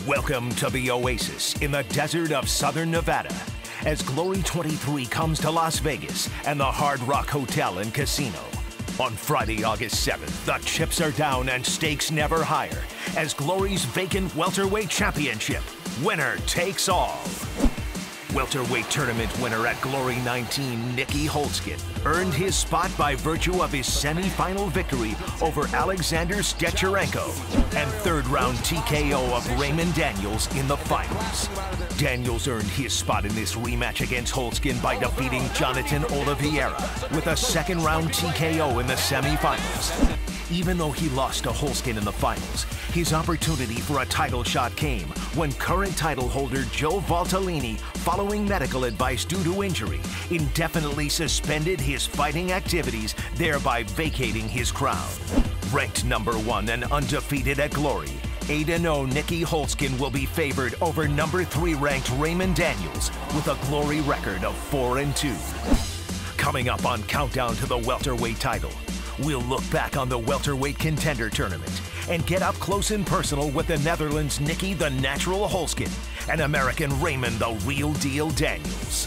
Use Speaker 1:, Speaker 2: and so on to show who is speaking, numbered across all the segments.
Speaker 1: Welcome to the Oasis in the desert of Southern Nevada as Glory 23 comes to Las Vegas and the Hard Rock Hotel and Casino. On Friday, August 7th, the chips are down and stakes never higher as Glory's vacant welterweight championship, winner takes all. Welterweight tournament winner at Glory 19, Nicky Holtzkin, earned his spot by virtue of his semi-final victory over Alexander Stecharenko and third-round TKO of Raymond Daniels in the finals. Daniels earned his spot in this rematch against Holtzkin by defeating Jonathan Oliveira with a second-round TKO in the semi-finals. Even though he lost to Holtzkin in the finals, his opportunity for a title shot came when current title holder Joe Valtellini, following medical advice due to injury, indefinitely suspended his fighting activities, thereby vacating his crown. Ranked number 1 and undefeated at Glory, 8-0 Nicky Holtzkin will be favored over number 3 ranked Raymond Daniels with a Glory record of 4-2. Coming up on Countdown to the welterweight title, we'll look back on the welterweight contender tournament and get up close and personal with the Netherlands' Nicky the Natural Holtzkin and American Raymond the Real Deal Daniels.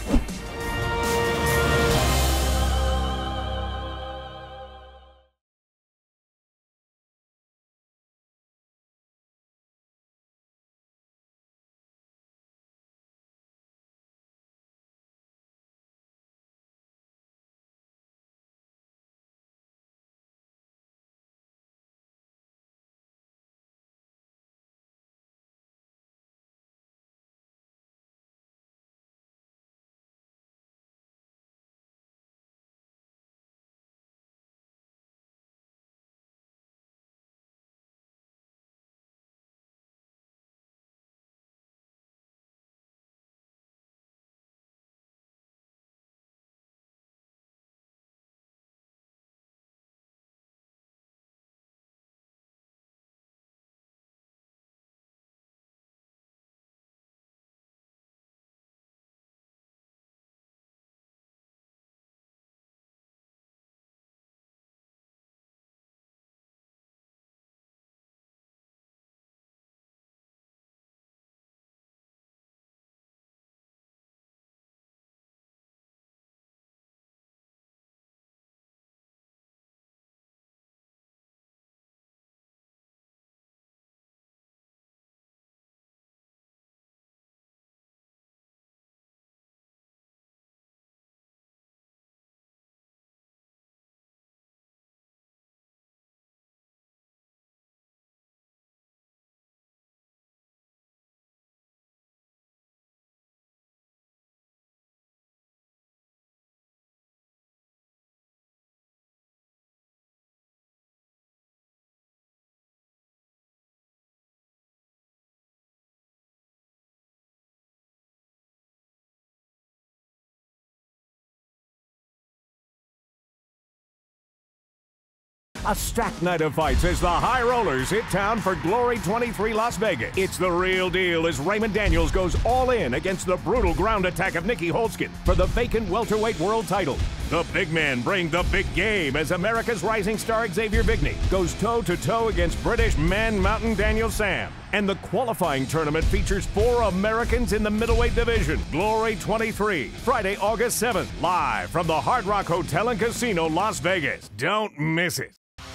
Speaker 2: A stacked night of fights as the High Rollers hit town for Glory 23 Las Vegas. It's the real deal as Raymond Daniels goes all in against the brutal ground attack of Nicky Holtzkin for the vacant welterweight world title. The big men bring the big game as America's rising star Xavier Vigney goes toe-to-toe against British Man Mountain Daniel Sam. And the qualifying tournament features 4 Americans in the middleweight division. Glory 23, Friday, August 7th, live from the Hard Rock Hotel and Casino, Las Vegas. Don't miss it.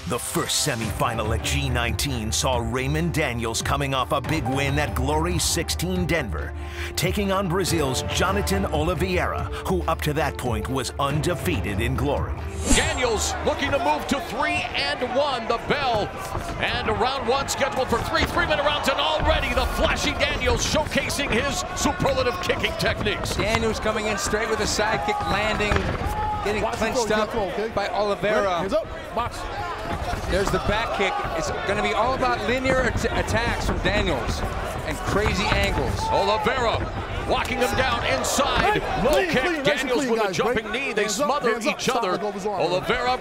Speaker 1: The first semi-final at G19 saw Raymond Daniels coming off a big win at Glory 16 Denver, taking on Brazil's Jonathan Oliveira, who up to that point was undefeated in Glory.
Speaker 3: Daniels looking to move to 3-1, the bell. And round 1 scheduled for 3 3-minute rounds, and already the flashy Daniels showcasing his superlative kicking techniques.
Speaker 4: Daniels coming in straight with a side kick, landing, getting clinched up by Oliveira. There's the back kick. It's going to be all about linear attacks from Daniels and crazy angles.
Speaker 3: Oliveira walking him down inside. Low kick. Daniels with a jumping knee. They smother each other. Oliveira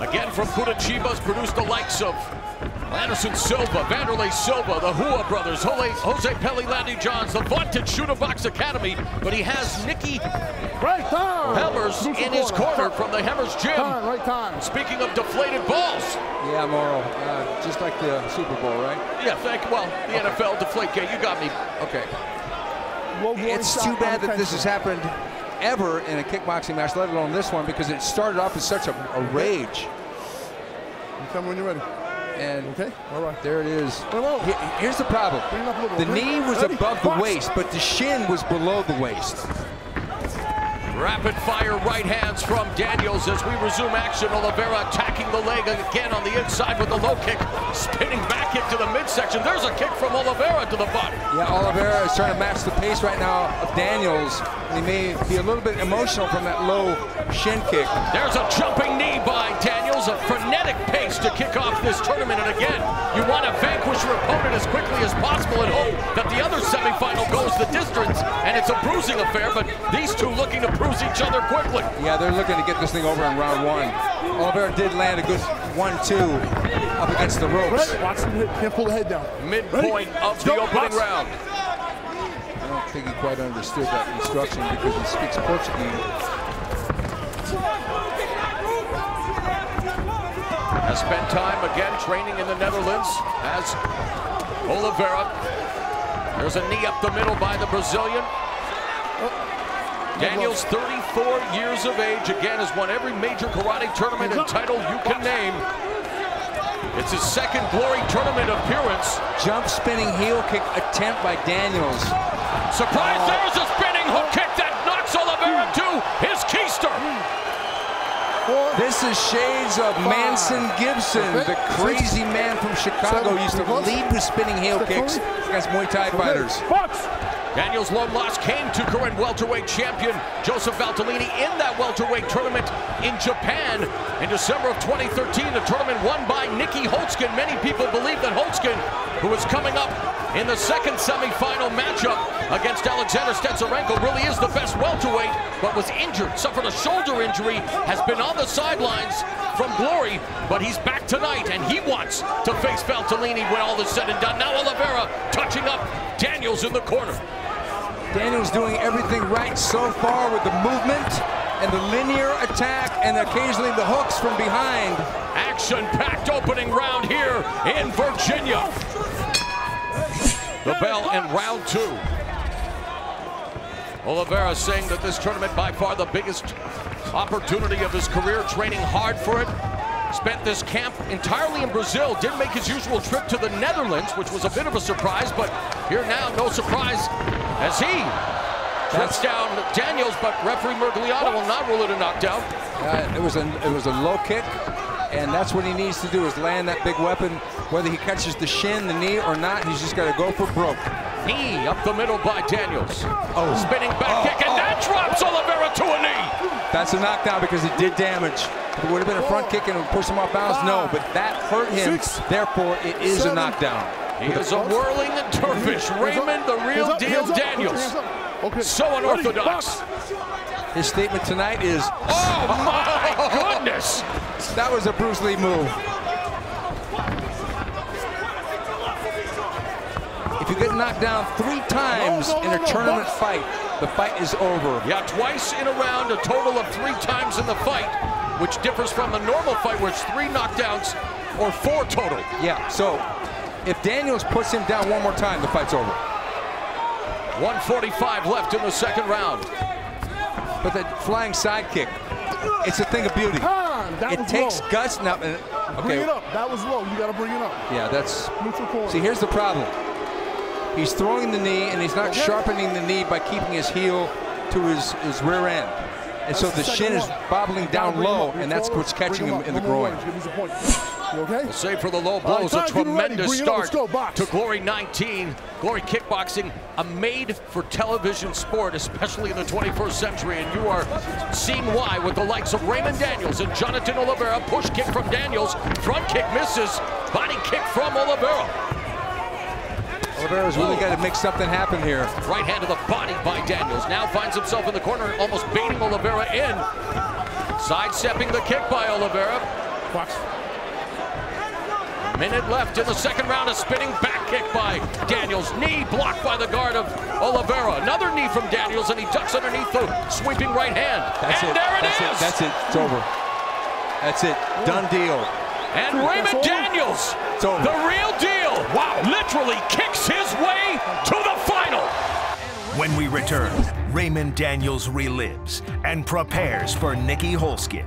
Speaker 3: Again from Curitiba's produced the likes of Anderson Silva, Vanderlei Silva, the Hua brothers, Jose Pelli Landy Johns, the vaunted Shooter Box Academy, but he has Nicky Hemmers in his corner from the Hemmers gym. Speaking of deflated balls.
Speaker 4: Yeah, Morrow, just like the Super Bowl, right?
Speaker 3: Yeah, the NFL deflate game, you got me.
Speaker 4: Okay. It's too bad that this has happened ever in a kickboxing match, let alone this one, because it started off as such a rage.
Speaker 5: You tell me when you're ready.
Speaker 4: And
Speaker 5: okay, all right.
Speaker 4: There it is. Here's the problem. The knee was above the waist, but the shin was below the waist.
Speaker 3: Rapid fire right hands from Daniels as we resume action. Oliveira attacking the leg again on the inside with the low kick, spinning back into the midsection. There's a kick from Oliveira to the body.
Speaker 4: Yeah, Oliveira is trying to match the pace right now of Daniels, and he may be a little bit emotional from that low shin kick.
Speaker 3: There's a jumping knee by Daniels, a frenetic pace to kick off this tournament. And again, you want to vanquish your opponent as quickly as possible and hope that the other semifinal goes the distance, and it's a bruising affair, but these two looking to bruise each other quickly.
Speaker 4: Yeah, they're looking to get this thing over in round one. Oliveira did land a good 1-2 up against the ropes.
Speaker 5: Watch him pull the head down.
Speaker 3: Midpoint of the opening round.
Speaker 4: I don't think he quite understood that instruction because he speaks Portuguese.
Speaker 3: Has spent time again training in the Netherlands as Oliveira. There's a knee up the middle by the Brazilian. Daniels, 34 years of age, again has won every major karate tournament and title you can name. It's his second Glory tournament appearance.
Speaker 4: Jump spinning heel kick attempt by Daniels.
Speaker 3: Surprise, there's a spinning hook kick that knocks Oliveira to his keister.
Speaker 4: This is shades of Manson Gibson, the crazy man from Chicago. He used to lead with spinning heel kicks against Muay Thai fighters.
Speaker 3: Daniels' lone loss came to current welterweight champion Joseph Valtellini in that welterweight tournament in Japan in December of 2013. The tournament won by Nicky Holtzkin. Many people believe that Holtzkin, who is coming up in the second semifinal matchup against Alexander Stenzarenko, really is the best welterweight, but was injured, suffered a shoulder injury, has been on the sidelines from Glory, but he's back tonight and he wants to face Valtellini when all is said and done. Now Oliveira touching up Daniels in the corner.
Speaker 4: Daniels doing everything right so far with the movement and the linear attack and occasionally the hooks from behind.
Speaker 3: Action-packed opening round here in Virginia. The bell in round two. Oliveira saying that this tournament by far the biggest opportunity of his career, training hard for it. Spent this camp entirely in Brazil, didn't make his usual trip to the Netherlands, which was a bit of a surprise, but here now, no surprise, as he trips down Daniels, but referee Mergliano will not rule it a knockdown.
Speaker 4: It was a low kick, and that's what he needs to do, is land that big weapon. Whether he catches the shin, the knee, or not, he's just got to go for broke.
Speaker 3: Knee up the middle by Daniels. Spinning back kick, and that drops Oliveira to a knee.
Speaker 4: That's a knockdown because it did damage. If it would have been a front kick and pushed him off balance, no, but that hurt him, therefore it is a knockdown.
Speaker 3: He is a whirling dervish. Raymond, the real deal Daniels. So unorthodox.
Speaker 4: His statement tonight is,
Speaker 3: oh my goodness!
Speaker 4: That was a Bruce Lee move. If you get knocked down 3 times in a tournament fight, the fight is over.
Speaker 3: Yeah, twice in a round, a total of 3 times in the fight, which differs from the normal fight where it's 3 knockdowns or 4 total.
Speaker 4: Yeah, so if Daniels puts him down one more time, the fight's over.
Speaker 3: 1:45 left in the second round.
Speaker 4: But that flying side kick, it's a thing of beauty. It takes guts now. Okay.
Speaker 5: Bring it up. That was low. You got to bring it up.
Speaker 4: Yeah, that's. See, here's the problem. He's throwing the knee, and he's not sharpening the knee by keeping his heel to his rear end. And so the shin is bobbling down low, and that's what's catching him in the groin.
Speaker 5: Okay?
Speaker 3: The save for the low blows, a tremendous start to Glory 19. Glory Kickboxing, a made-for-television sport, especially in the 21st century, and you are seeing why with the likes of Raymond Daniels and Jonathan Oliveira. Push kick from Daniels, front kick misses, body kick from Oliveira.
Speaker 4: Oliveira's really got to make something happen here.
Speaker 3: Right hand to the body by Daniels. Now finds himself in the corner, almost baiting Oliveira in. Sidestepping the kick by Oliveira.
Speaker 5: Watch.
Speaker 3: Minute left in the second round. A spinning back kick by Daniels. Knee blocked by the guard of Oliveira. Another knee from Daniels, and he ducks underneath the sweeping right hand. There it is.
Speaker 4: That's it. It's over. That's it. Done deal.
Speaker 3: And Raymond Daniels, the real deal, literally kicks his way to the final.
Speaker 1: When we return, Raymond Daniels relives and prepares for Nicky Holzken.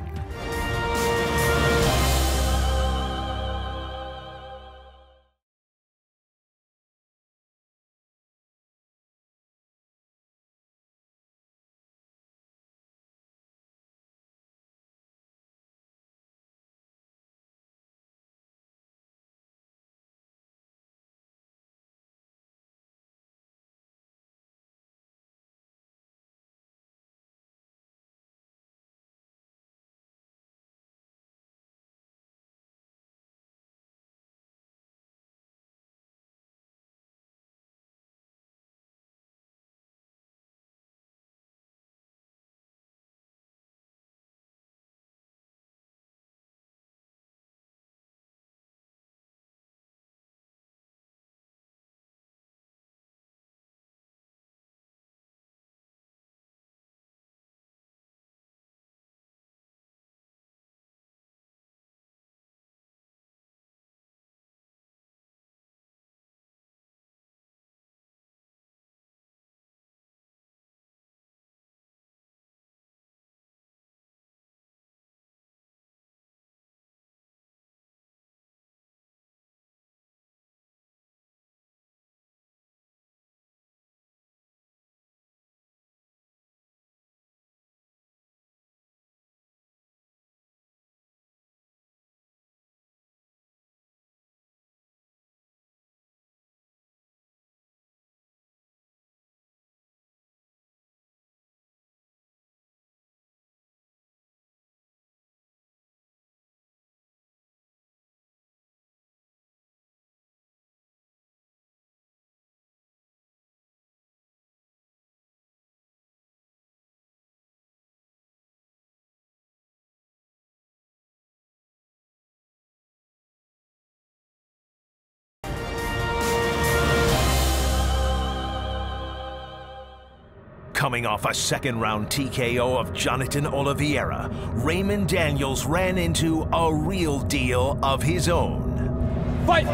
Speaker 1: Coming off a second-round TKO of Jonathan Oliveira, Raymond Daniels ran into a real deal of his own.
Speaker 3: Fight!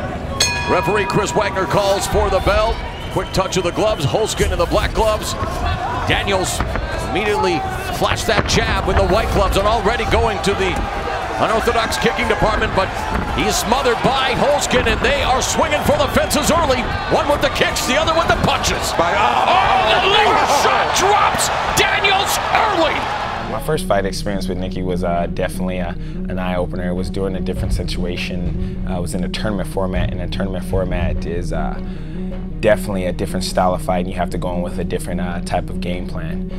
Speaker 3: Referee Chris Wagner calls for the bell. Quick touch of the gloves, Holzken in the black gloves. Daniels immediately flashed that jab with the white gloves and already going to the unorthodox kicking department, but he's smothered by Holzken, and they are swinging for the fences early. One with the kicks, the other with the punches. The leg shot drops Daniels early.
Speaker 6: My first fight experience with Nicky was definitely an eye-opener. It was during a different situation. It was in a tournament format, and a tournament format is definitely a different style of fight, and you have to go in with a different type of game plan.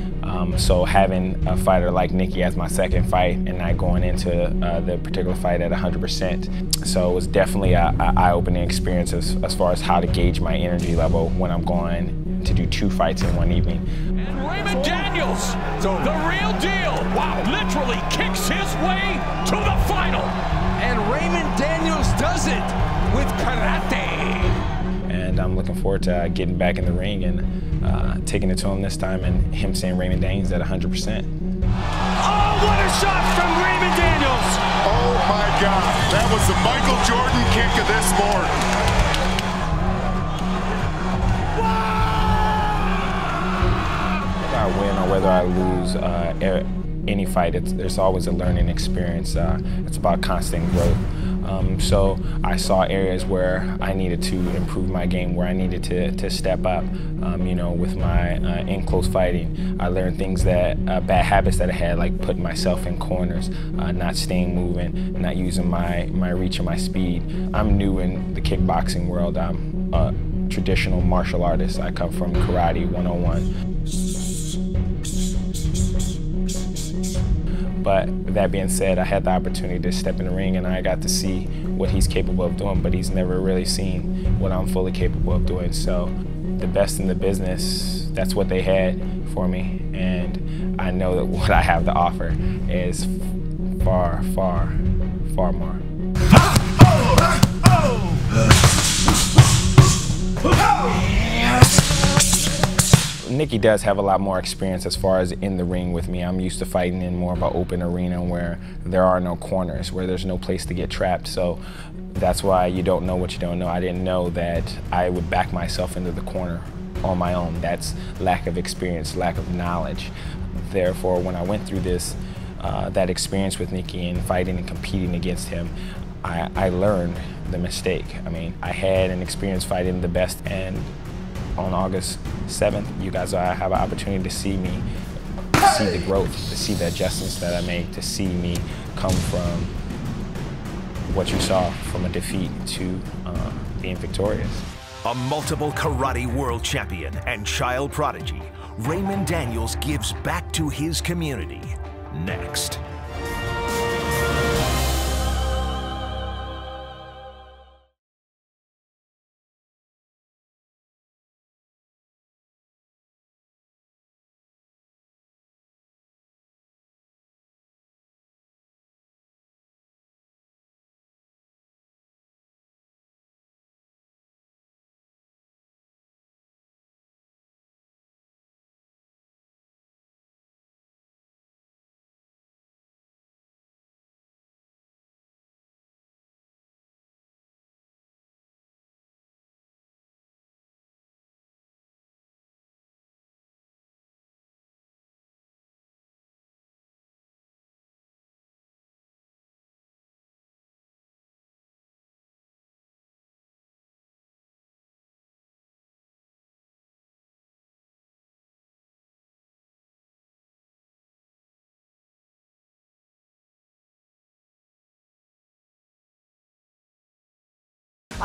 Speaker 6: So having a fighter like Nicky as my second fight and not going into the particular fight at 100%. So it was definitely an eye-opening experience as far as how to gauge my energy level when I'm going to do 2 fights in one evening.
Speaker 3: And Raymond Daniels, the real deal, literally kicks his way to the final.
Speaker 4: And Raymond Daniels does it with karate.
Speaker 6: And I'm looking forward to getting back in the ring and taking it to him this time, and him saying Raymond Daniels at 100%.
Speaker 7: Oh, what a shot from Raymond Daniels!
Speaker 8: Oh my God, that was the Michael Jordan kick of this sport.
Speaker 6: Whether I win or whether I lose any fight, there's always a learning experience. It's about constant growth. So I saw areas where I needed to improve my game, where I needed to step up. You know, with my in-close fighting, I learned things that, bad habits that I had, like putting myself in corners, not staying moving, not using my reach or my speed. I'm new in the kickboxing world. I'm a traditional martial artist. I come from Karate 101. But that being said, I had the opportunity to step in the ring and I got to see what he's capable of doing, but he's never really seen what I'm fully capable of doing. So the best in the business, that's what they had for me. And I know that what I have to offer is far, far, far more. Nicky does have a lot more experience as far as in the ring with me. I'm used to fighting in more of an open arena where there are no corners, where there's no place to get trapped. So that's why you don't know what you don't know. I didn't know that I would back myself into the corner on my own. That's lack of experience, lack of knowledge. Therefore, when I went through this, that experience with Nicky and fighting and competing against him, I learned the mistake. I mean, I had an experience fighting the best, and on August 7th, you guys have an opportunity to see me, see the growth, to see the adjustments that I made, to see me come from what you saw from a defeat to being victorious.
Speaker 1: A multiple karate world champion and child prodigy, Raymond Daniels gives back to his community. Next.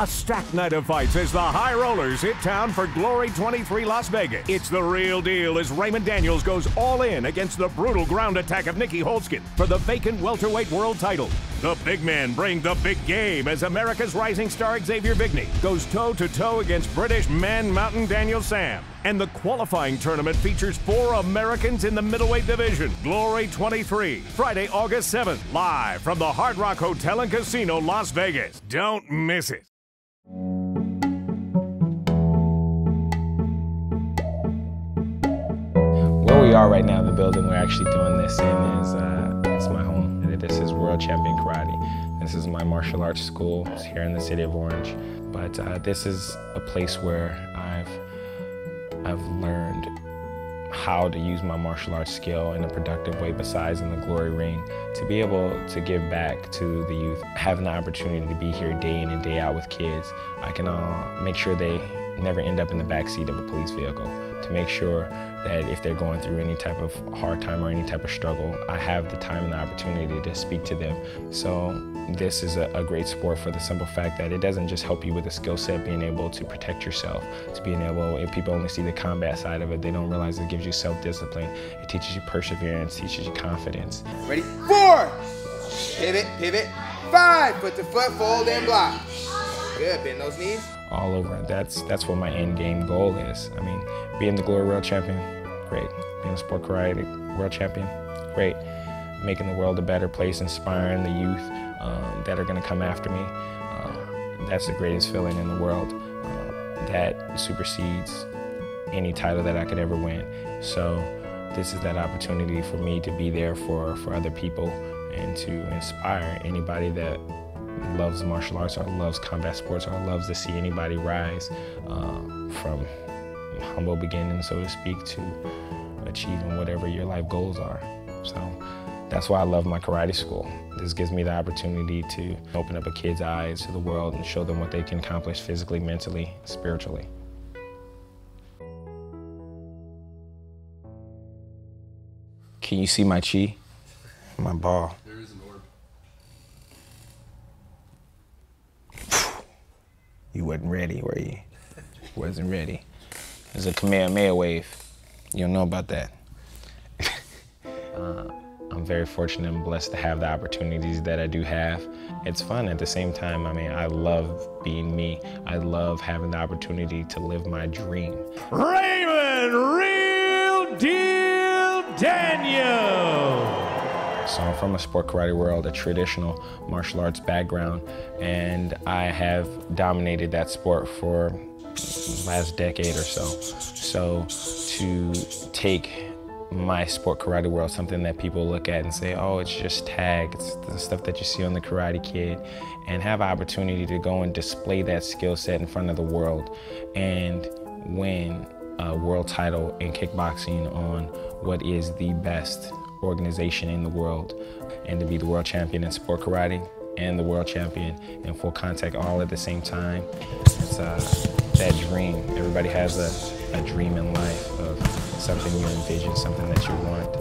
Speaker 2: A stacked night of fights as the High Rollers hit town for Glory 23 Las Vegas. It's the real deal as Raymond Daniels goes all in against the brutal ground attack of Nicky Holtzkin for the vacant welterweight world title. The big men bring the big game as America's rising star Xavier Vigney goes toe-to-toe against British Man Mountain Daniel Sam. And the qualifying tournament features 4 Americans in the middleweight division. Glory 23, Friday, August 7th, live from the Hard Rock Hotel and Casino, Las Vegas. Don't miss it.
Speaker 6: Where we are right now, the building we're actually doing this in is it's my home. This is World Champion Karate. This is my martial arts school. It's here in the city of Orange. But this is a place where I've learned how to use my martial arts skill in a productive way besides in the glory ring, to be able to give back to the youth, having the opportunity to be here day in and day out with kids. I can make sure they never end up in the backseat of a police vehicle, to make sure that if they're going through any type of hard time or any type of struggle, I have the time and the opportunity to speak to them. So this is a great sport for the simple fact that it doesn't just help you with a skill set, being able to protect yourself, to being able, if people only see the combat side of it, they don't realize it gives you self-discipline. It teaches you perseverance, teaches you confidence.
Speaker 9: Ready? 4, pivot, pivot, 5, put the foot, fold and block. Good, bend those knees.
Speaker 6: All over. That's what my end game goal is. I mean, being the Glory World Champion, great. Being a Sport Karate World Champion, great. Making the world a better place, inspiring the youth that are going to come after me. That's the greatest feeling in the world. That supersedes any title that I could ever win. So this is that opportunity for me to be there for other people and to inspire anybody that loves martial arts or loves combat sports or loves to see anybody rise from humble beginnings, so to speak, to achieving whatever your life goals are. So that's why I love my karate school. This gives me the opportunity to open up a kid's eyes to the world and show them what they can accomplish physically, mentally, spiritually. Can you see my chi? My ball.
Speaker 10: There is an orb.
Speaker 6: You wasn't ready, were you? Wasn't ready. There's a Kamehameha wave. You don't know about that. I'm very fortunate and blessed to have the opportunities that I do have. It's fun at the same time. I mean, I love being me. I love having the opportunity to live my dream.
Speaker 2: Raymond Real Deal Daniels.
Speaker 6: So I'm from a sport karate world, a traditional martial arts background, and I have dominated that sport for the last decade or so. So to take my sport karate world, something that people look at and say, oh, it's just tag, it's the stuff that you see on the Karate Kid, and have an opportunity to go and display that skill set in front of the world and win a world title in kickboxing on what is the best organization in the world, and to be the world champion in sport karate and the world champion in full contact all at the same time. It's that dream. Everybody has a dream in life of something you envision, something that you want.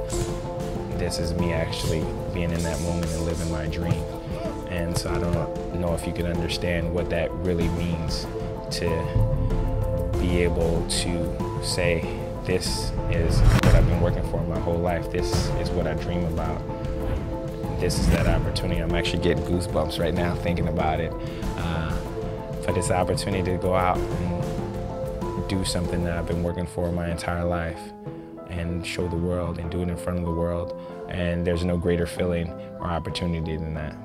Speaker 6: This is me actually being in that moment and living my dream. And so I don't know if you can understand what that really means to be able to say, this is what I've been working for my whole life. This is what I dream about. This is that opportunity. I'm actually getting goosebumps right now thinking about it. For this opportunity to go out and do something that I've been working for my entire life and show the world and do it in front of the world. And there's no greater feeling or opportunity than that.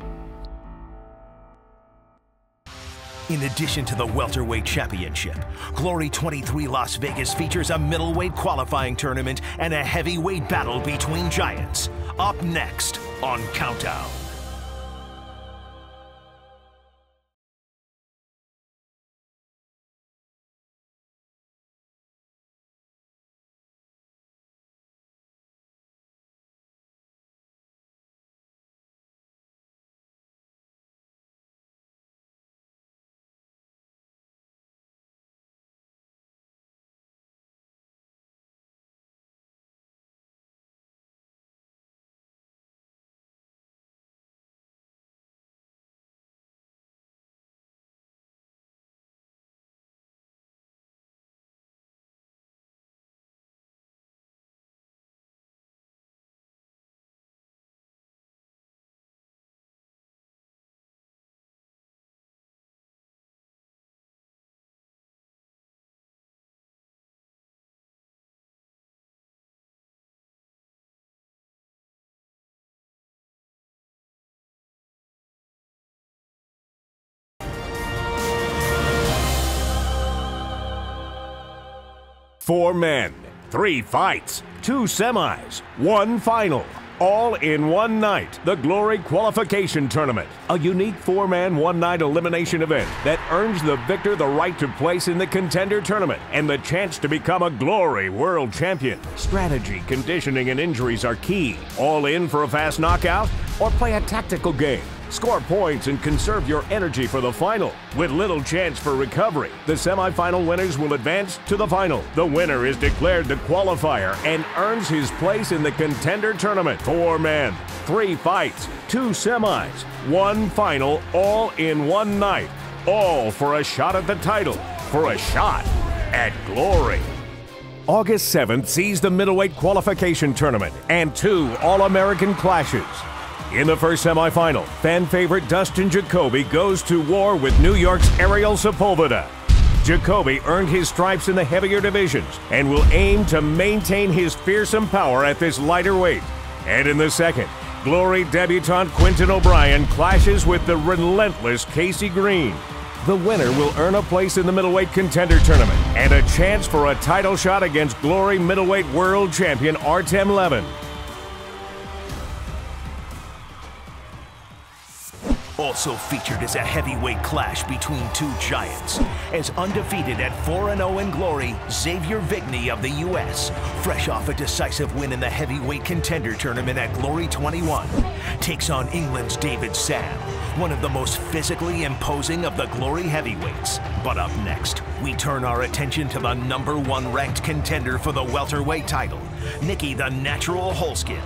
Speaker 1: In addition to the welterweight championship, Glory 23 Las Vegas features a middleweight qualifying tournament and a heavyweight battle between giants. Up next on Countdown.
Speaker 2: Four men, 3 fights, 2 semis, 1 final, all in one night. The Glory Qualification Tournament, a unique 4-man, 1-night elimination event that earns the victor the right to place in the Contender Tournament and the chance to become a Glory World Champion. Strategy, conditioning, and injuries are key. All in for a fast knockout or play a tactical game. Score points and conserve your energy for the final with little chance for recovery. The semifinal winners will advance to the final. The winner is declared the qualifier and earns his place in the Contender Tournament. 4 men, 3 fights, 2 semis, 1 final, all in one night. All for a shot at the title, for a shot at glory. August 7th sees the middleweight qualification tournament and 2 All-American clashes. In the first semifinal, fan favorite Dustin Jacoby goes to war with New York's Ariel Sepulveda. Jacoby earned his stripes in the heavier divisions and will aim to maintain his fearsome power at this lighter weight. And in the second, Glory debutant Quinton O'Brien clashes with the relentless Casey Green. The winner will earn a place in the middleweight contender tournament and a chance for a title shot against Glory middleweight world champion Artem Levin.
Speaker 1: Also featured is a heavyweight clash between 2 giants. As undefeated at 4-0 in Glory, Xavier Vigny of the U.S., fresh off a decisive win in the heavyweight contender tournament at Glory 21, takes on England's David Sam, one of the most physically imposing of the Glory heavyweights. But up next, we turn our attention to the #1 ranked contender for the welterweight title, Nicky the Natural Holskin.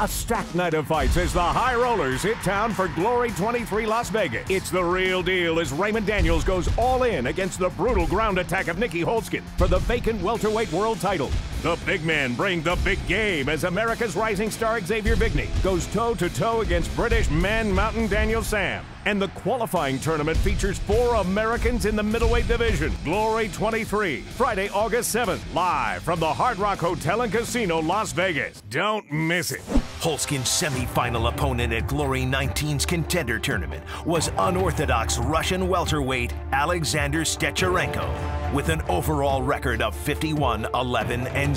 Speaker 2: A stacked night of fights as the High Rollers hit town for Glory 23 Las Vegas. It's the real deal as Raymond Daniels goes all in against the brutal ground attack of Nicky Holtzkin for the vacant welterweight world title. The big men bring the big game as America's rising star Xavier Vigney goes toe-to-toe against British Man Mountain Daniel Sam. And the qualifying tournament features 4 Americans in the middleweight division. Glory 23, Friday, August 7th, live from the Hard Rock Hotel and Casino, Las Vegas. Don't miss it.
Speaker 1: Holtzkin's semi-final opponent at Glory 19's contender tournament was unorthodox Russian welterweight Alexander Stecharenko with an overall record of 51-11-0.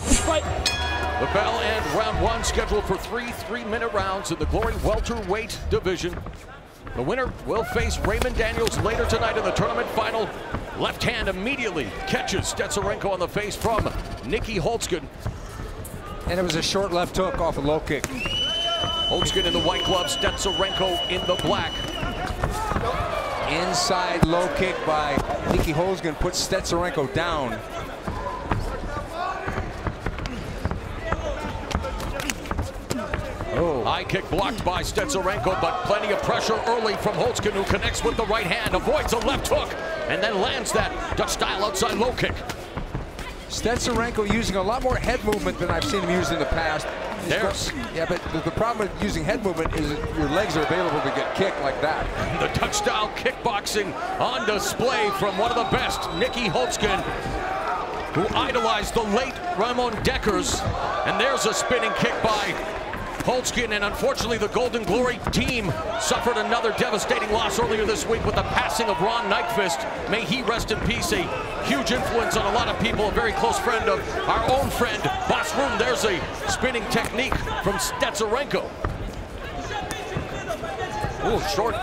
Speaker 3: Fight. The bell and round 1 scheduled for 3 3-minute rounds in the Glory welterweight division. The winner will face Raymond Daniels later tonight in the tournament final. Left hand immediately catches Stecharenko on the face from Nicky Holtzkin.
Speaker 4: And it was a short left hook off a low kick.
Speaker 3: Holtzkin in the white gloves, Stecharenko in the black.
Speaker 4: Inside low kick by Nicky Holtzkin puts Stecharenko down.
Speaker 3: Oh. High kick blocked by Stecharenko, but plenty of pressure early from Holtzkin, who connects with the right hand, avoids a left hook, and then lands that Dutch-style outside low kick.
Speaker 4: Stecharenko using a lot more head movement than I've seen him use in the past. Yeah, but the problem with using head movement is that your legs are available to get kicked like that.
Speaker 3: The Dutch-style kickboxing on display from one of the best, Nicky Holtzkin, who idolized the late Ramon Deckers. And there's a spinning kick by Holtzkin, and unfortunately the Golden Glory team suffered another devastating loss earlier this week with the passing of Ron Nyquist. May he rest in peace. A huge influence on a lot of people, a very close friend of our own friend, Boss Room. There's a spinning technique from Stecharenko. Ooh, short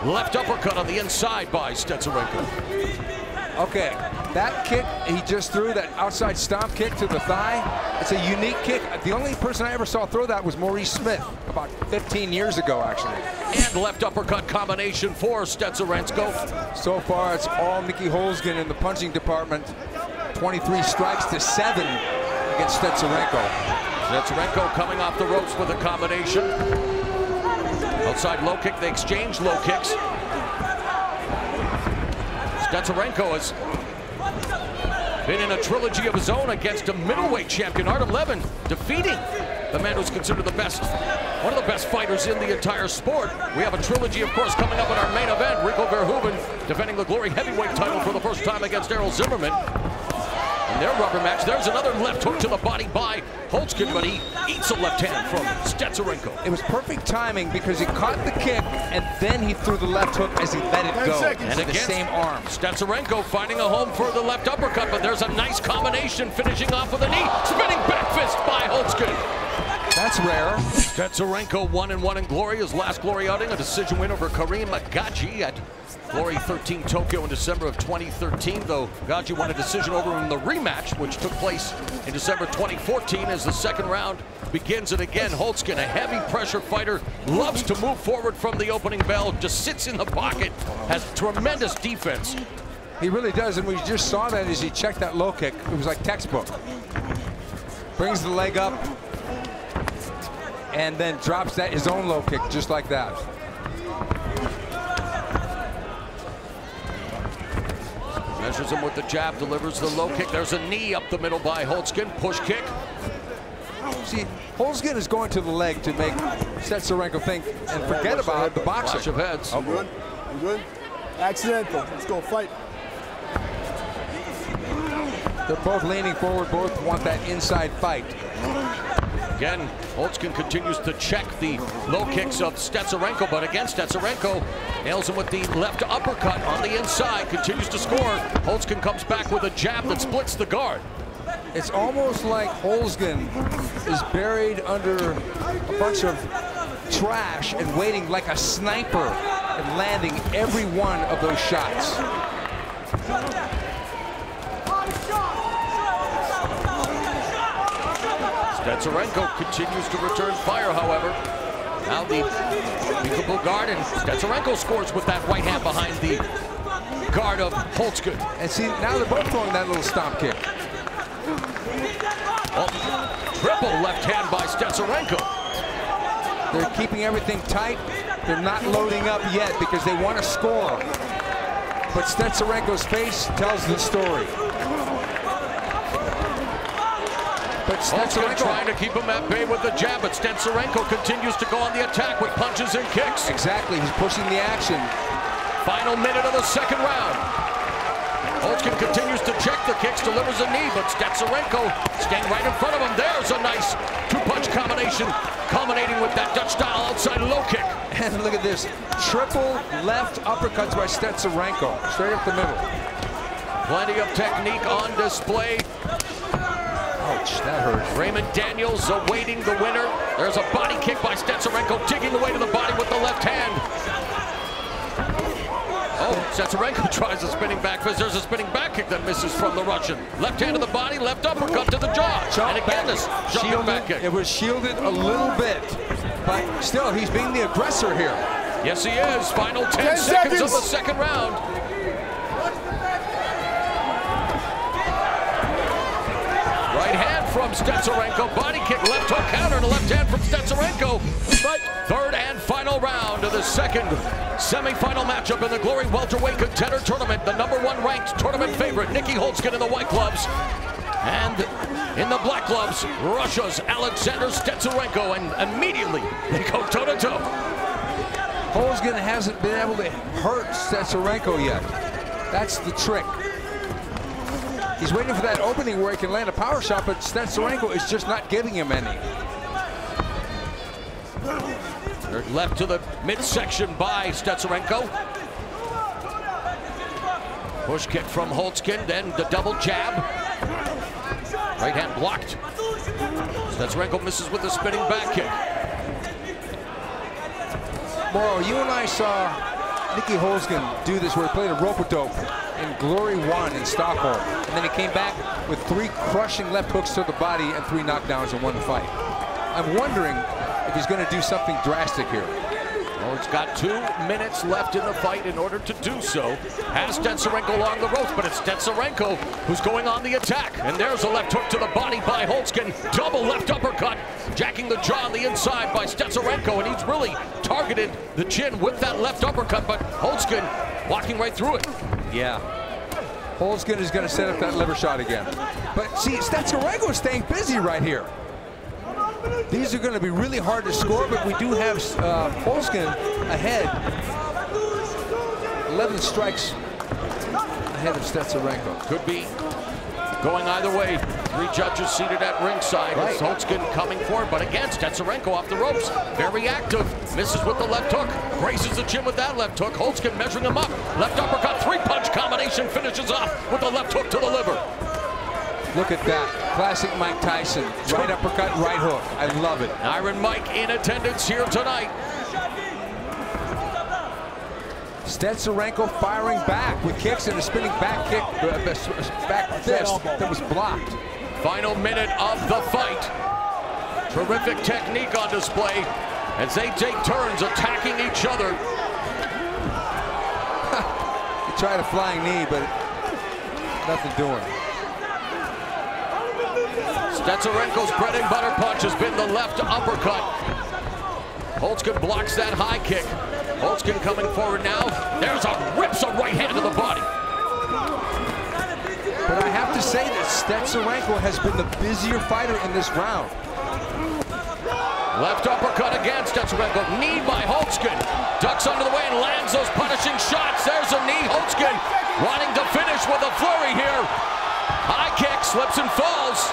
Speaker 3: left uppercut on the inside by Stecharenko.
Speaker 4: Okay, that kick he just threw, that outside stomp kick to the thigh, it's a unique kick. The only person I ever saw throw that was Maurice Smith about 15 years ago, actually.
Speaker 3: And left uppercut combination for Stecharenko.
Speaker 4: So far, it's all Nicky Holtzkin in the punching department. 23 strikes to 7 against Stecharenko.
Speaker 3: Stecharenko coming off the ropes with a combination. Outside low kick, they exchange low kicks. Stecharenko has been in a trilogy of his own against a middleweight champion, Artem Levin, defeating the man who's considered the best, one of the best fighters in the entire sport. We have a trilogy, of course, coming up in our main event. Rico Verhoeven defending the Glory heavyweight title for the first time against Errol Zimmerman. In their rubber match, there's another left hook to the body by Holtzkin, but he eats a left hand from Stecharenko.
Speaker 4: It was perfect timing because he caught the kick and then he threw the left hook as he let it go.
Speaker 3: And
Speaker 4: the same arm.
Speaker 3: Stecharenko finding a home for the left uppercut, but there's a nice combination finishing off with a knee. Spinning back fist by Holtzkin.
Speaker 4: That's rare.
Speaker 3: Stecharenko 1-1 in Glory, his last Glory outing, a decision win over Kareem Gaji at Glory 13 Tokyo in December of 2013, though Gaji won a decision over him in the rematch, which took place in December 2014 as the second round begins. And again, Holtzkin, a heavy pressure fighter, loves to move forward from the opening bell, just sits in the pocket, has tremendous defense.
Speaker 4: He really does, and we just saw that as he checked that low kick. It was like textbook. Brings the leg up, and then drops that his own low kick just like that.
Speaker 3: Measures him with the jab, delivers the low kick. There's a knee up the middle by Holtzkin, push kick.
Speaker 4: See, Holtzkin is going to the leg to make Stecharenko think and forget about the boxing.
Speaker 3: Flash of heads.
Speaker 5: You good? You good? Accidental. Let's go fight.
Speaker 4: They're both leaning forward, both want that inside fight.
Speaker 3: Again, Holtzkin continues to check the low kicks of Stecharenko, but again, Stecharenko nails him with the left uppercut on the inside, continues to score. Holtzkin comes back with a jab that splits the guard.
Speaker 4: It's almost like Holtzkin is buried under a bunch of trash and waiting like a sniper and landing every one of those shots.
Speaker 3: Stecharenko continues to return fire, however. Now the beautiful guard, and Stecharenko scores with that right hand behind the guard of Holtzkin.
Speaker 4: And see, now they're both throwing that little stomp kick.
Speaker 3: Oh, triple left hand by Stecharenko.
Speaker 4: They're keeping everything tight. They're not loading up yet because they want to score. But Stesarenko's face tells the story. But
Speaker 3: Stesarenko trying to keep him at bay with the jab, but Stesarenko continues to go on the attack with punches and kicks.
Speaker 4: Exactly, he's pushing the action.
Speaker 3: Final minute of the second round. Holtzkin continues to check the kicks, delivers a knee, but Stesarenko staying right in front of him. There's a nice two-punch combination, culminating with that Dutch-style outside low kick.
Speaker 4: And look at this, triple left uppercuts by Stesarenko, straight up the middle.
Speaker 3: Plenty of technique on display.
Speaker 4: Ouch, that hurt.
Speaker 3: Raymond Daniels awaiting the winner. There's a body kick by Stesarenko, digging away to the body with the left hand. Oh, Stesarenko tries a spinning back fist. There's a spinning back kick that misses from the Russian. Left hand to the body, left uppercut to the jaw. And again, this jumping back kick.
Speaker 4: It was shielded a little bit, but still, he's being the aggressor here.
Speaker 3: Yes, he is. Final 10 seconds of the second round. Right hand from Stesarenko, body kick, left hook counter, and a left hand from Stesarenko. Third and final round of the second semifinal matchup in the Glory Welterweight Contender Tournament. The #1 ranked tournament favorite, Nicky Holtzkin in the white gloves. And in the black gloves, Russia's Alexander Stesarenko, and immediately they go toe-to-toe.
Speaker 4: Holtzkin hasn't been able to hurt Stesarenko yet. That's the trick. He's waiting for that opening where he can land a power shot, but Stesarenko is just not giving him any.
Speaker 3: Left to the midsection by Stesarenko. Push kick from Holtzkin, then the double jab. Right hand blocked. Stesarenko misses with the spinning back kick.
Speaker 4: Morrow, you and I saw Nicky Holtzkin do this where he played a rope-a-dope in Glory 1 in Stockholm. And then he came back with 3 crushing left hooks to the body and 3 knockdowns in one fight. I'm wondering if he's going to do something drastic here.
Speaker 3: Well, it's got 2 minutes left in the fight in order to do so. Has Stesarenko along the ropes, but it's Stesarenko who's going on the attack. And there's a left hook to the body by Holtzkin. Double left uppercut, jacking the jaw on the inside by Stesarenko, and he's really targeted the chin with that left uppercut, but Holtzkin walking right through it.
Speaker 4: Yeah. Holtzkin is going to set up that liver shot again. But see, Stesarenko is staying busy right here. These are going to be really hard to score, but we do have Holtzkin ahead. 11 strikes ahead of Stesarenko.
Speaker 3: Could be going either way. 3 judges seated at ringside.
Speaker 4: Right.
Speaker 3: Holtzkin coming forward, but again, Stesarenko off the ropes. Very active. Misses with the left hook. Grazes the chin with that left hook. Holtzkin measuring him up. Left uppercut, 3-punch combination, finishes off with the left hook to the liver.
Speaker 4: Look at that. Classic Mike Tyson. Right uppercut, right hook. I love it.
Speaker 3: Iron Mike in attendance here tonight.
Speaker 4: Stesarenko firing back with kicks and a spinning back kick, back fist that was blocked.
Speaker 3: Final minute of the fight. Terrific technique on display as they take turns attacking each other.
Speaker 4: He tried a flying knee, but nothing doing.
Speaker 3: Stesarenko's bread and butter punch has been the left uppercut. Holtzkin blocks that high kick. Holtzkin coming forward now. There's rips a right hand to the body.
Speaker 4: But I have to say that Stesarenko has been the busier fighter in this round.
Speaker 3: Left uppercut again, Stesarenko. Knee by Holtzkin. Ducks under the way and lands those punishing shots. There's a knee. Holtzkin wanting to finish with a flurry here. High kick, slips and falls.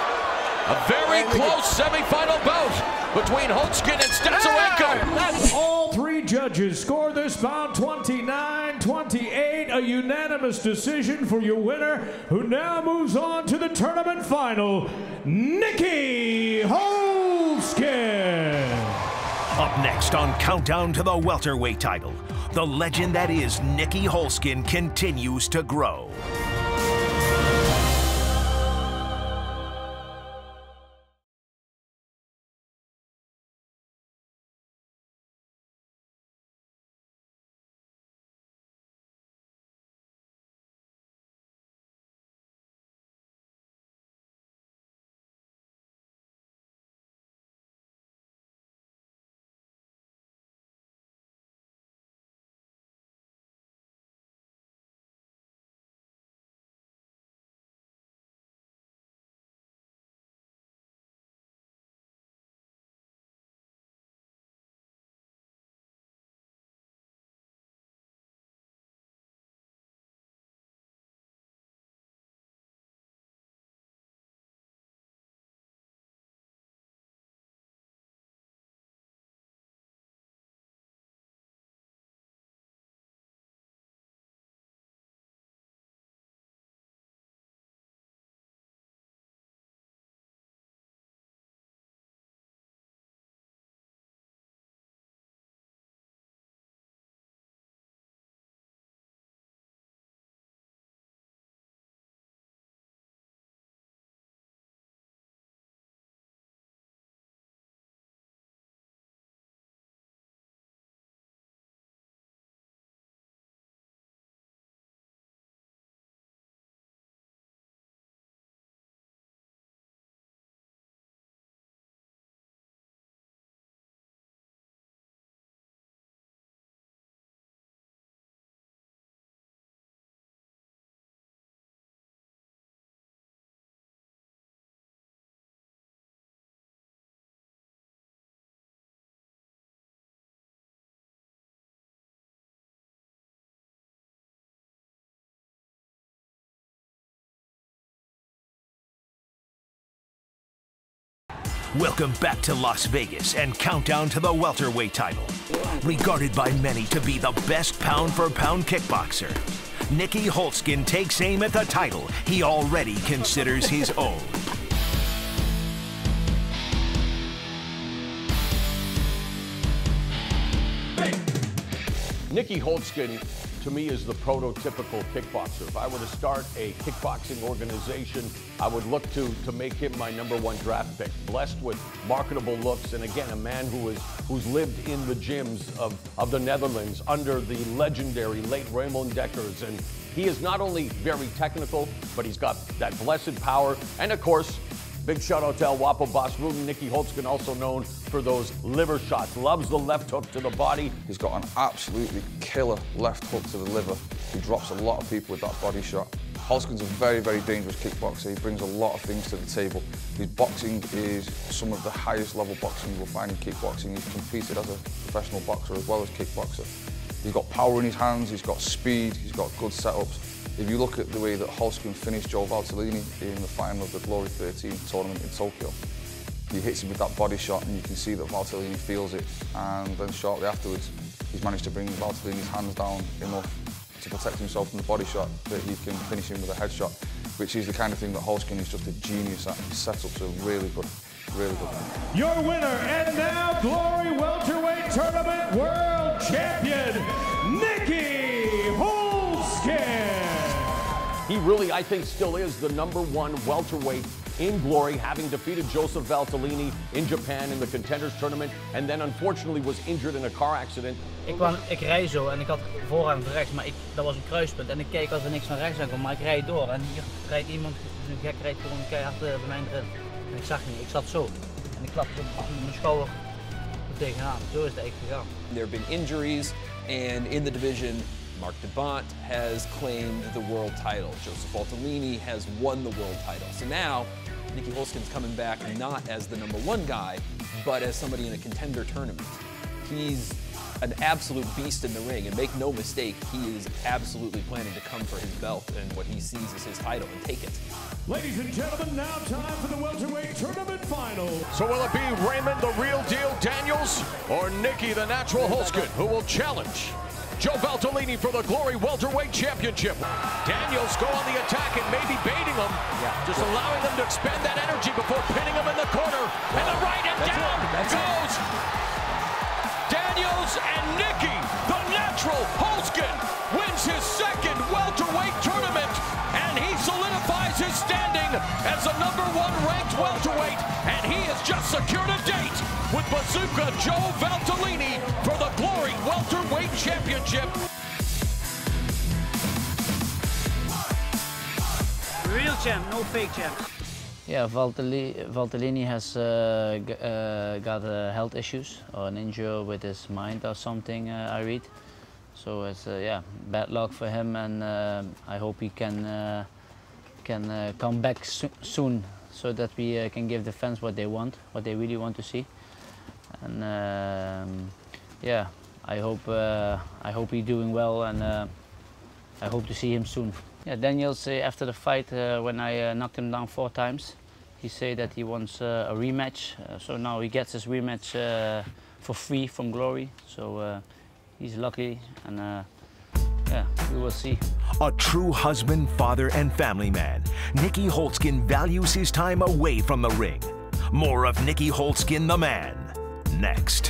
Speaker 3: A very close semifinal bout between Holtzkin and Stesarenko.
Speaker 2: All 3 judges score this bout 29-28, a unanimous decision for your winner, who now moves on to the tournament final, Nicky Holtzkin.
Speaker 1: Up next on Countdown to the welterweight title, the legend that is Nicky Holtzkin continues to grow. Welcome back to Las Vegas and countdown to the welterweight title. Regarded by many to be the best pound-for-pound kickboxer, Nicky Holtzkin takes aim at the title he already considers his own.
Speaker 3: Nicky Holtzkin, to me, is the prototypical kickboxer. If I were to start a kickboxing organization, I would look to make him my #1 draft pick. Blessed with marketable looks, and again, a man who's lived in the gyms of the Netherlands under the legendary late Raymond Dekkers. And he is not only very technical, but he's got that blessed power. And of course, big shout out to El Guapo Boss Ruden. Nicky Holtzkin, also known for those liver shots, loves the left hook to the body.
Speaker 10: He's got an absolutely killer left hook to the liver. He drops a lot of people with that body shot. Holtzkin's a very, very dangerous kickboxer. He brings a lot of things to the table. His boxing is some of the highest level boxing you will find in kickboxing. He's competed as a professional boxer as well as kickboxer. He's got power in his hands, he's got speed, he's got good setups. If you look at the way that Holtzkin finished Joe Valtellini in the final of the Glory 13 tournament in Tokyo, he hits him with that body shot and you can see that Valtellini feels it, and then shortly afterwards he's managed to bring Valtellini's hands down enough to protect himself from the body shot that he can finish him with a headshot, which is the kind of thing that Holtzkin is just a genius at. His setups are really good, really good.
Speaker 2: Your winner and now Glory Welterweight Tournament World Champion, Nicky Holtzkin.
Speaker 3: He really, I think, still is the #1 welterweight in Glory, having defeated Joseph Valtellini in Japan in the Contenders Tournament, and then unfortunately was injured in a car accident.
Speaker 11: Ik rijd zo en ik had voorrang van rechts, maar dat was een kruispunt. En ik keek als er niks van rechts aankwam, maar ik rijd door. En hier rijdt iemand, een gek rijdt gewoon keihard bij mij erin. En ik zag niet, ik zat zo. En ik klapte mijn schouder er tegenaan. Zo is het eigenlijk gegaan.
Speaker 12: There have been injuries, and in the division, Mark DeBont has claimed the world title. Joseph Valtellini has won the world title. So now, Nicky Holtzkin's coming back not as the #1 guy, but as somebody in a contender tournament. He's an absolute beast in the ring, and make no mistake, he is absolutely planning to come for his belt and what he sees as his title and take it.
Speaker 2: Ladies and gentlemen, now time for the welterweight tournament final.
Speaker 3: So will it be Raymond the Real Deal Daniels or Nicky the Natural Holtzkin who will challenge Joe Valtellini for the Glory Welterweight Championship? Daniels go on the attack and maybe baiting him, just allowing them to expend that energy before pinning him in the corner. And the right and down goes Daniels, and Nicky the Natural Holtzkin wins his second welterweight tournament, and he solidifies his standing as the #1 ranked welterweight, and he has just secured a date with Bazooka Joe Valtellini for the Glory Welterweight Championship.
Speaker 11: Real champ, no fake champ. Yeah, Valtellini has got health issues or an injury with his mind or something, I read. So it's yeah, bad luck for him, and I hope he can come back soon, so that we can give the fans what they want, what they really want to see. And yeah, I hope he's doing well, and I hope to see him soon. Yeah, Daniels, after the fight, when I knocked him down 4 times, he said that he wants a rematch. So now he gets his rematch for free from Glory. So he's lucky, and yeah, we will see.
Speaker 1: A true husband, father, and family man, Nicky Holtzkin values his time away from the ring. More of Nicky Holtzkin the man, next.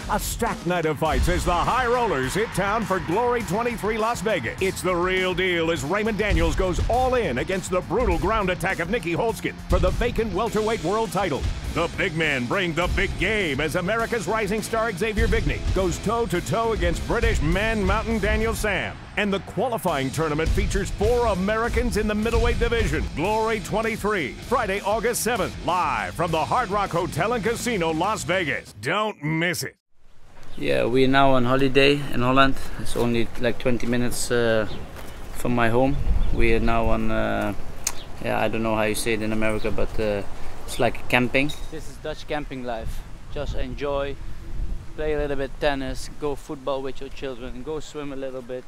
Speaker 2: A stacked night of fights as the High Rollers hit town for Glory 23 Las Vegas. It's the real deal as Raymond Daniels goes all in against the brutal ground attack of Nicky Holtzkin for the vacant welterweight world title. The big men bring the big game as America's rising star Xavier Vigny goes toe-to-toe against British Man Mountain Daniel Sam. And the qualifying tournament features 4 Americans in the middleweight division. Glory 23, Friday, August 7th, live from the Hard Rock Hotel and Casino, Las Vegas. Don't miss it.
Speaker 11: Yeah, we're now on holiday in Holland. It's only like 20 minutes from my home. We are now on, yeah, I don't know how you say it in America, but it's like camping. This is Dutch camping life. Just enjoy, play a little bit tennis, go football with your children, go swim a little bit,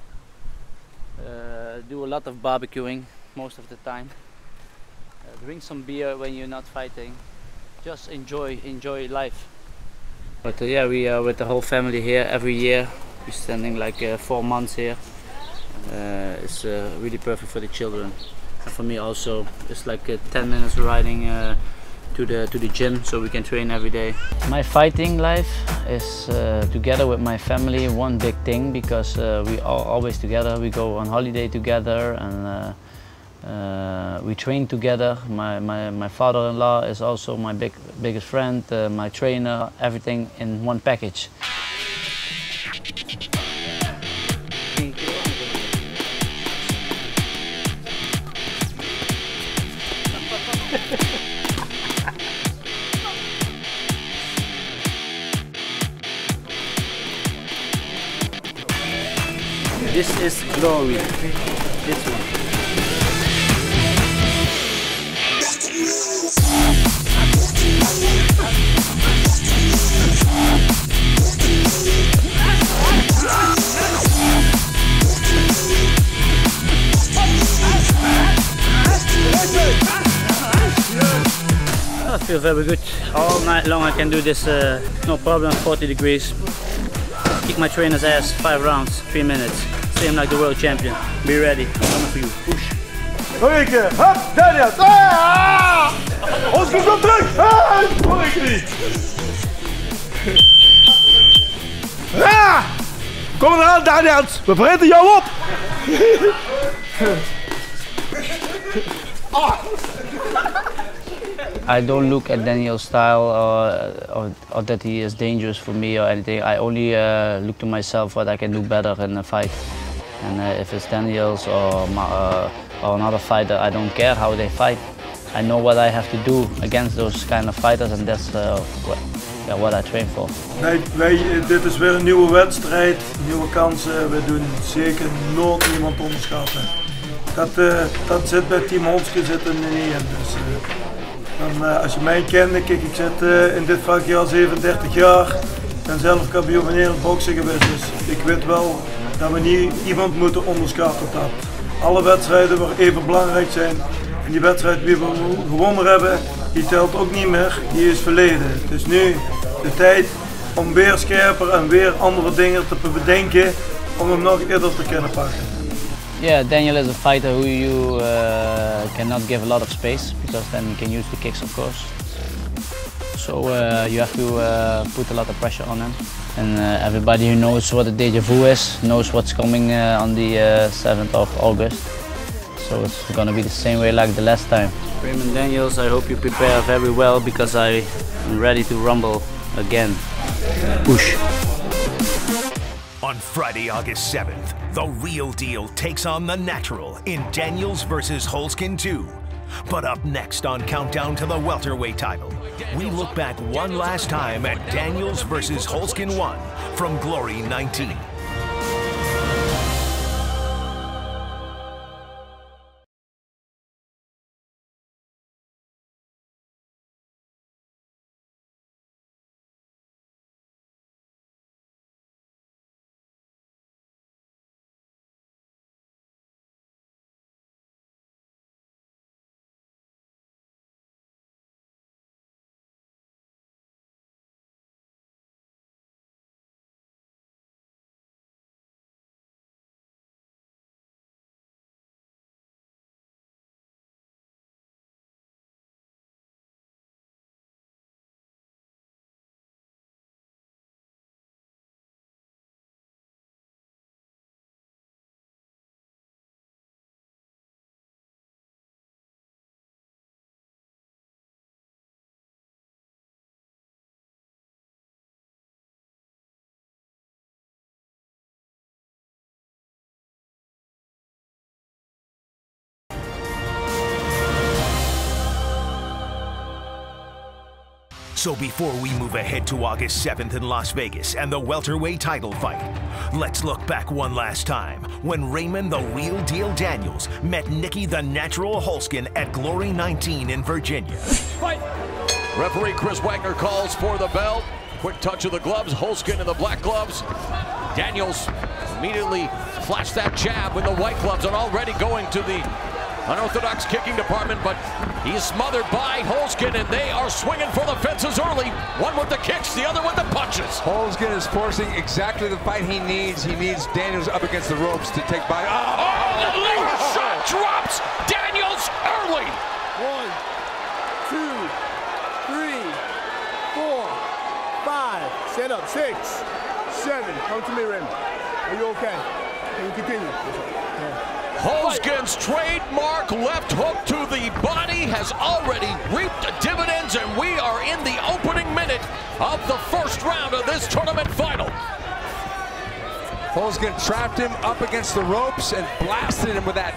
Speaker 11: do a lot of barbecuing most of the time, drink some beer when you're not fighting. Just enjoy life. But yeah, we are with the whole family here every year. We're spending like 4 months here. It's really perfect for the children. And for me also, it's like 10 minutes riding to the gym, so we can train every day. My fighting life is together with my family, one big thing, because we are always together. We go on holiday together and we train together. My father-in-law is also my biggest friend, my trainer, everything in one package. This is Glory, this one. I feel very good. All night long I can do this, no problem, 40 degrees. Kick my trainer's ass, 5 rounds, 3 minutes. Same like the world champion. Be ready, I'm coming for you. Push.
Speaker 5: Nog een keer. Hup, Daniel. Ons komt op terug. Nog een keer. Kom eraan, Daniels. We vreten jou op.
Speaker 11: I don't look at Daniel's style or that he is dangerous for me or anything. I only look to myself what I can do better in a fight. And if it's Daniel's or another fighter, I don't care how they fight. I know what I have to do against those kind of fighters, and that's what I train for.
Speaker 13: Dit is weer een nieuwe wedstrijd, nieuwe kansen. We doen zeker nooit niemand onderschatten. Dat zit bij Team Holtzkin zit er niet in. Dus, als je mij kent, kijk, ik zit in dit vakje al 37 jaar. Ik ben zelf kampioen van Nederland boksen geweest, dus ik weet wel dat we niet iemand moeten onderschatten. Dat alle wedstrijden weer even belangrijk zijn. En die wedstrijd die we gewonnen hebben, die telt ook niet meer, die is verleden. Het is nu de tijd om weer scherper en weer andere dingen te bedenken om hem nog eerder te kunnen pakken.
Speaker 11: Yeah, Daniel is a fighter who you cannot give a lot of space, because then you can use the kicks, of course. So you have to put a lot of pressure on him. And everybody who knows what a déjà vu is knows what's coming on the 7th of August. So it's going to be the same way like the last time. Raymond Daniels, I hope you prepare very well, because I'm ready to rumble again. Push.
Speaker 1: On Friday, August 7th, the real deal takes on the natural in Daniels versus Holtzkin 2. But up next on Countdown to the welterweight title, we look back one last time at Daniels versus Holtzkin 1 from Glory 19. So before we move ahead to August 7th in Las Vegas and the welterweight title fight, let's look back one last time when Raymond the Real Deal Daniels met Nicky the Natural Holzken at Glory 19 in Virginia.
Speaker 3: Fight! Referee Chris Wagner calls for the bell. Quick touch of the gloves, Holzken in the black gloves. Daniels immediately flashed that jab with the white gloves and already going to the unorthodox kicking department, but he's smothered by Holzken, and they are swinging for the fences early. One with the kicks, the other with the punches.
Speaker 4: Holzken is forcing exactly the fight he needs. He needs Daniels up against the ropes to take by.
Speaker 3: Oh, the lead shot drops Daniels early.
Speaker 5: 1, 2, 3, 4, 5. Stand up. 6, 7. Come to me, Raymond. Are you okay? Can you continue? Yeah.
Speaker 3: Holzken's trademark left hook to the body has already reaped dividends, and we are in the opening minute of the first round of this tournament final.
Speaker 4: Holzken trapped him up against the ropes and blasted him with that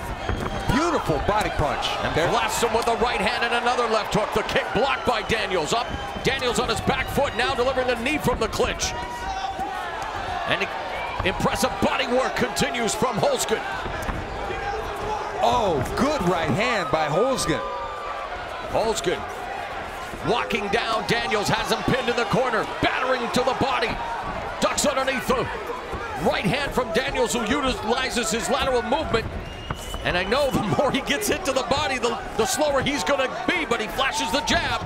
Speaker 4: beautiful body punch.
Speaker 3: And blasts him with the right hand and another left hook. The kick blocked by Daniels. Up, Daniels on his back foot, now delivering a knee from the clinch. And impressive body work continues from Holzken.
Speaker 4: Oh, good right hand by Holzken.
Speaker 3: Holzken walking down. Daniels has him pinned in the corner, battering to the body. Ducks underneath the right hand from Daniels, who utilizes his lateral movement. And I know the more he gets hit to the body, the slower he's going to be, but he flashes the jab.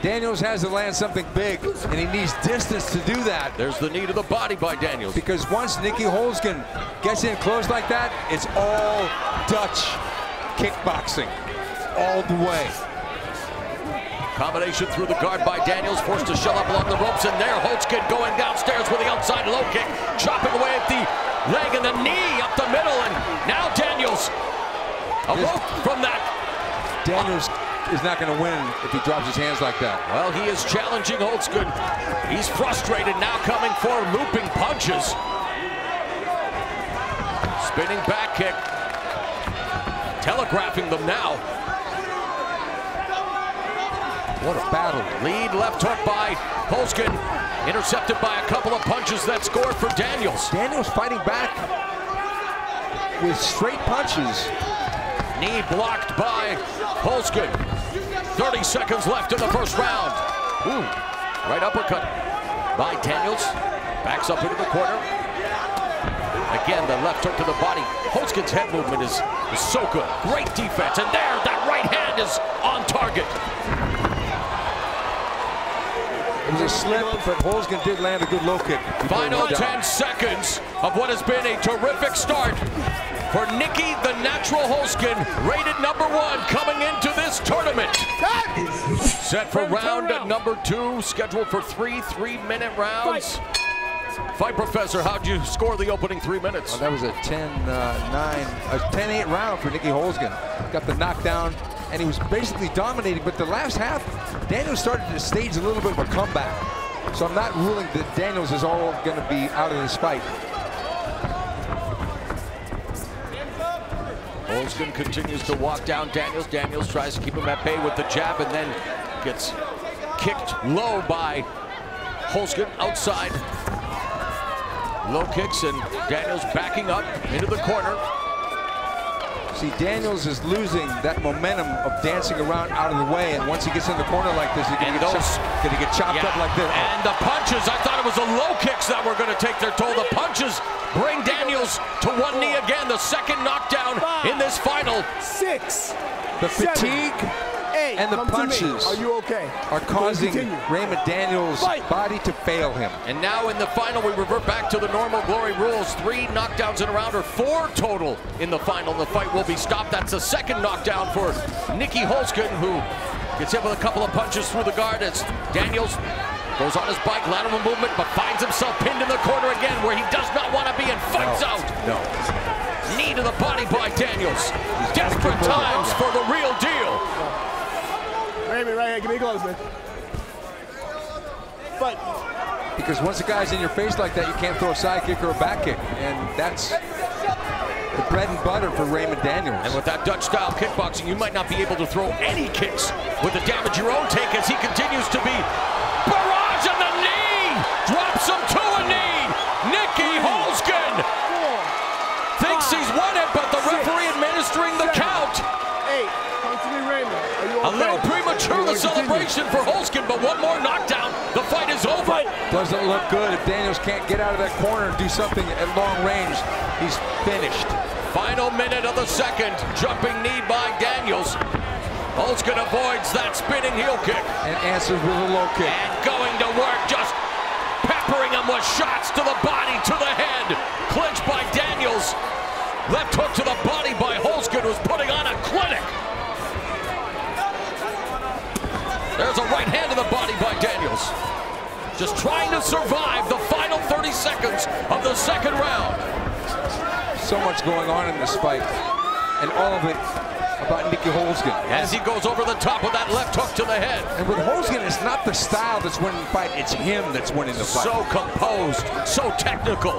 Speaker 4: Daniels has to land something big, and he needs distance to do that.
Speaker 3: There's the knee to the body by Daniels.
Speaker 4: Because once Nicky Holzken gets in close like that, it's all Dutch kickboxing, all the way.
Speaker 3: Combination through the guard by Daniels, forced to shell up along the ropes, and there Holzken going downstairs with the outside low kick, chopping away at the leg and the knee up the middle, and now Daniels awoke from that.
Speaker 4: Daniels is not going to win if he drops his hands like that.
Speaker 3: Well, he is challenging Holzken. He's frustrated now, coming for looping punches. Spinning back kick. Telegraphing them now.
Speaker 4: What a battle.
Speaker 3: Lead left hook by Holzken. Intercepted by a couple of punches that scored for Daniels.
Speaker 4: Daniels fighting back with straight punches.
Speaker 3: Knee blocked by Holzken. 30 seconds left in the first round. Ooh, right uppercut by Daniels. Backs up into the corner. Again, the left hook to the body. Holzken's head movement is so good. Great defense. And there, that right hand is on target.
Speaker 4: It was a slip, but Holzken did land a good low kick.
Speaker 3: Final 10 seconds of what has been a terrific start for Nicky the Natural Holzken, rated #1 coming into this tournament. Set for round number 2, scheduled for 3 3-minute rounds. Fight Professor, how'd you score the opening 3 minutes?
Speaker 4: That was a 10-8 round for Nicky Holzken. Got the knockdown, and he was basically dominating, but the last half, Daniels started to stage a little bit of a comeback. So I'm not ruling that Daniels is all going to be out of this fight.
Speaker 3: Holzken continues to walk down Daniels. Daniels tries to keep him at bay with the jab and then gets kicked low by Holzken outside. Low kicks, and Daniels backing up into the corner.
Speaker 4: See, Daniels is losing that momentum of dancing around out of the way, and once he gets in the corner like this, he's going to get chopped up like this.
Speaker 3: And the punches, I thought it was the low kicks that were going to take their toll. The punches bring Daniels to one knee again. The second knockdown in this final.
Speaker 5: 6.
Speaker 4: The fatigue and the punches are causing Raymond Daniels' body to fail him.
Speaker 3: And now in the final, we revert back to the normal Glory rules. 3 knockdowns in a round, or 4 total in the final. The fight will be stopped. That's the second knockdown for Nicky Holzken, who gets hit with a couple of punches through the guard as Daniels goes on his bike, lateral movement, but finds himself pinned in the corner again where he does not want to be and fights out.
Speaker 4: No.
Speaker 3: Knee to the body by Daniels. Desperate times for the real deal.
Speaker 5: Raymond, right here, give me close, man. Fight.
Speaker 4: Because once a guy's in your face like that, you can't throw a side kick or a back kick, and that's the bread and butter for Raymond Daniels.
Speaker 3: And with that Dutch-style kickboxing, you might not be able to throw any kicks with the damage your own take as he continues to be barrage on the knee! Drops him to a knee! Nicky Holzken thinks he's won it, but the referee administering the count. A little premature, the celebration for Holzken, but one more knockdown. The fight is over.
Speaker 4: Doesn't look good. If Daniels can't get out of that corner and do something at long range, he's finished.
Speaker 3: Final minute of the second. Jumping knee by Daniels. Holzken avoids that spinning heel kick.
Speaker 4: And answers with a low kick.
Speaker 3: And going to work, just peppering him with shots to the body, to the head. Clinched by Daniels. Left hook to the body by Holzken, who's putting on a clinic. There's a right hand to the body by Daniels. Just trying to survive the final 30 seconds of the second round.
Speaker 4: So much going on in this fight, and all of it about Nicky Holzken.
Speaker 3: As he goes over the top with that left hook to the head.
Speaker 4: And with Holzken, it's not the style that's winning the fight, it's him that's winning the fight.
Speaker 3: So composed, so technical.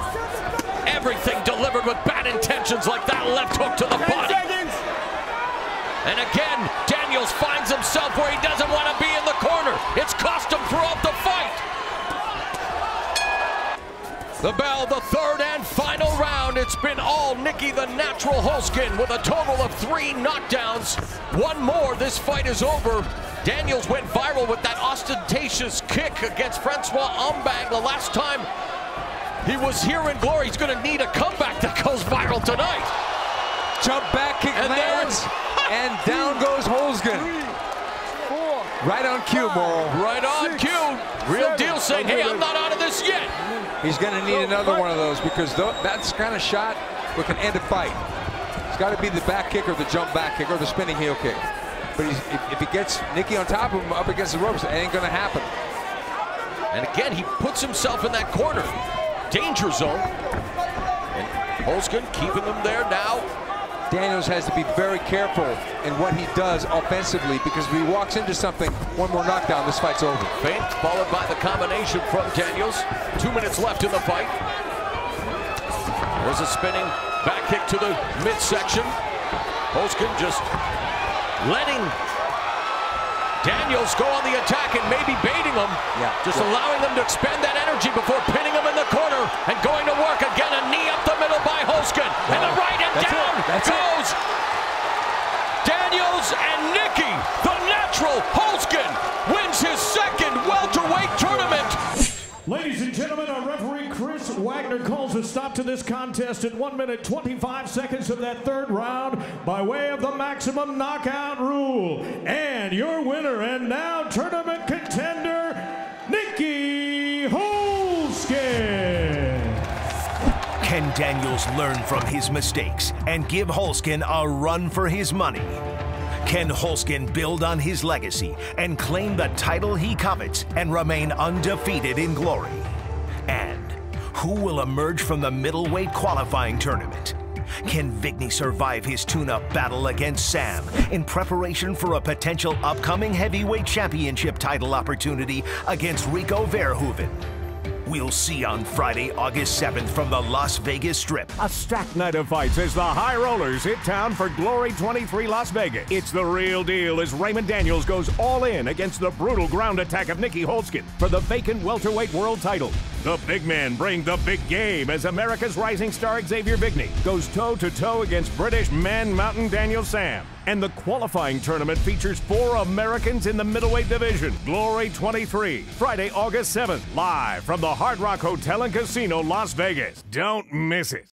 Speaker 3: Everything delivered with bad intentions, like that left hook to the body. And again, Daniels finds himself where he doesn't want to be in the corner. It's cost him throughout the fight. The bell, the third and final round. It's been all Nicky the Natural Holzken with a total of 3 knockdowns. One more, this fight is over. Daniels went viral with that ostentatious kick against Francois Ambang the last time he was here in glory. He's going to need a comeback that goes viral tonight.
Speaker 4: Jump back kick
Speaker 3: and
Speaker 4: lands, and down goes Holzken. Right on cue, Morrow.
Speaker 3: Right on cue. Real deal saying, hey, I'm not out of this yet.
Speaker 4: He's going to need another one of those because that's kind of shot that can end a fight. It's got to be the back kick or the jump back kick or the spinning heel kick. But if he gets Nicky on top of him up against the ropes, it ain't going to happen.
Speaker 3: And again, he puts himself in that corner. Danger zone. And Holzken keeping him there now.
Speaker 4: Daniels has to be very careful in what he does offensively because if he walks into something, one more knockdown, this fight's over.
Speaker 3: Feint followed by the combination from Daniels. 2 minutes left in the fight. There's a spinning back kick to the midsection. Holzken just letting Daniels go on the attack and maybe baiting him. Just allowing them to expend that energy before pinning him in the corner and going to work again. A knee up the middle by Holzken. And the right and down goes Daniels, and Nicky the Natural Holzken wins his second welterweight tournament.
Speaker 2: Ladies and gentlemen, our referee Chris Wagner calls a stop to this contest at 1 minute 25 seconds of that third round by way of the maximum knockout rule. And your winner and now tournament contender, Nicky Holzken.
Speaker 1: Can Daniels learn from his mistakes and give Holzken a run for his money? Can Holzken build on his legacy and claim the title he covets and remain undefeated in glory? And who will emerge from the middleweight qualifying tournament? Can Vigny survive his tune-up battle against Sam in preparation for a potential upcoming heavyweight championship title opportunity against Rico Verhoeven? We'll see on Friday, August 7th from the Las Vegas Strip.
Speaker 2: A stacked night of fights as the High Rollers hit town for Glory 23 Las Vegas. It's the real deal as Raymond Daniels goes all in against the brutal ground attack of Nicky Holzken for the vacant welterweight world title. The big men bring the big game as America's rising star Xavier Vigny goes toe-to-toe against British Man Mountain Daniel Sam. And the qualifying tournament features 4 Americans in the middleweight division. Glory 23, Friday, August 7th, live from the Hard Rock Hotel and Casino, Las Vegas. Don't miss it.